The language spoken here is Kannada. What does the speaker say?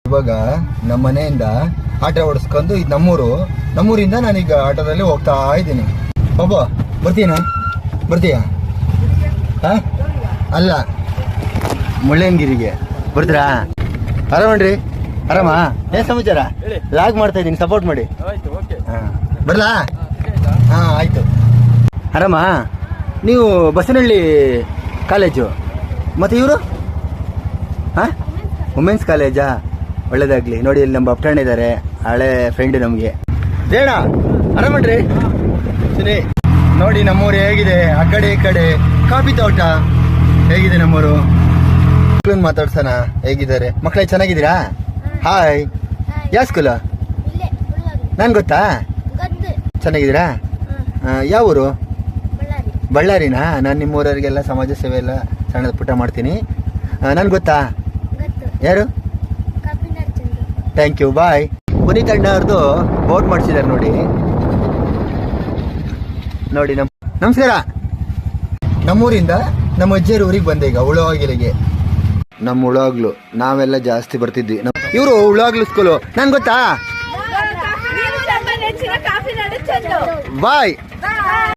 ಇವಾಗ ನಮ್ಮ ಮನೆಯಿಂದ ಆಟೋ ಓಡಿಸ್ಕೊಂಡು ಇದು ನಮ್ಮೂರಿಂದ ನಾನೀಗ ಆಟೋದಲ್ಲಿ ಹೋಗ್ತಾ ಇದ್ದೀನಿ. ಬಾಬಾ ಬರ್ತೀಯಾ ಅಲ್ಲ ಮುಳ್ಳಯ್ಯನಗಿರಿಗೆ ಬರ್ತೀರಾ? ಆರಾಮಣ್ರಿ? ಆರಾಮ? ಏನ್ ಸಮಾಚಾರ? ಲಾಗ್ ಮಾಡ್ತಾ ಇದ್ದೀನಿ, ಸಪೋರ್ಟ್ ಮಾಡಿ. ಬರ್ಲಾ? ಹಾ ಆಯ್ತು. ಆರಾಮ? ನೀವು ಬಸವನಹಳ್ಳಿ ಕಾಲೇಜು, ಮತ್ತೆ ಇವರು ವುಮೆನ್ಸ್ ಕಾಲೇಜಾ? ಒಳ್ಳೇದಾಗ್ಲಿ. ನೋಡಿ ಇಲ್ಲಿ ನಮ್ಮ ಅಪ್ಪಣ್ಣ ಇದ್ದಾರೆ, ಹಳೆ ಫ್ರೆಂಡ್ ನಮಗೆ. ದೇಣ ಆರಾಮಣ್ರಿ? ಸರಿ. ನೋಡಿ ನಮ್ಮೂರು ಹೇಗಿದೆ, ಆ ಕಡೆ ಈ ಕಡೆ ಕಾಫಿ ತೋಟ ಹೇಗಿದೆ ನಮ್ಮೂರು. ಮಕ್ಕಳನ್ನ ಮಾತಾಡ್ಸೋಣ, ಹೇಗಿದ್ದಾರೆ ಮಕ್ಕಳೇ? ಚೆನ್ನಾಗಿದ್ದೀರಾ? ಹಾಯ್. ಯಾವ ಸ್ಕೂಲ? ನನ್ ಗೊತ್ತಾ? ಚೆನ್ನಾಗಿದ್ದೀರಾ? ಯಾವ ಊರು? ಬಳ್ಳಾರಿನಾ? ನಾನು ನಿಮ್ಮೂರವರಿಗೆಲ್ಲ ಸಮಾಜ ಸೇವೆ ಎಲ್ಲ ಸಣ್ಣ ಪುಟ್ಟ ಮಾಡ್ತೀನಿ. ನನ್ ಗೊತ್ತಾ? ಯಾರು? ಥ್ಯಾಂಕ್ ಯು, ಬಾಯ್. ಪುನೀತ್ ಅಣ್ಣ ಅವ್ರದ್ದು ಬೋರ್ಡ್ ಮಾಡಿಸಿದ್ದಾರೆ ನೋಡಿ. ನಮಸ್ಕಾರ. ನಮ್ಮೂರಿಂದ ನಮ್ಮ ಅಜ್ಜಿಯರ ಊರಿಗೆ ಬಂದೆ ಈಗ, ಉಳವಾಗಿಲಿಗೆ. ನಮ್ಮ ಉಳವಾಗ್ಲು ನಾವೆಲ್ಲ ಜಾಸ್ತಿ ಬರ್ತಿದ್ವಿ. ಇವರು ಉಳವಾಗ್ಲು ಸ್ಕೂಲು. ನನ್ ಗೊತ್ತಾ? ಬಾಯ್.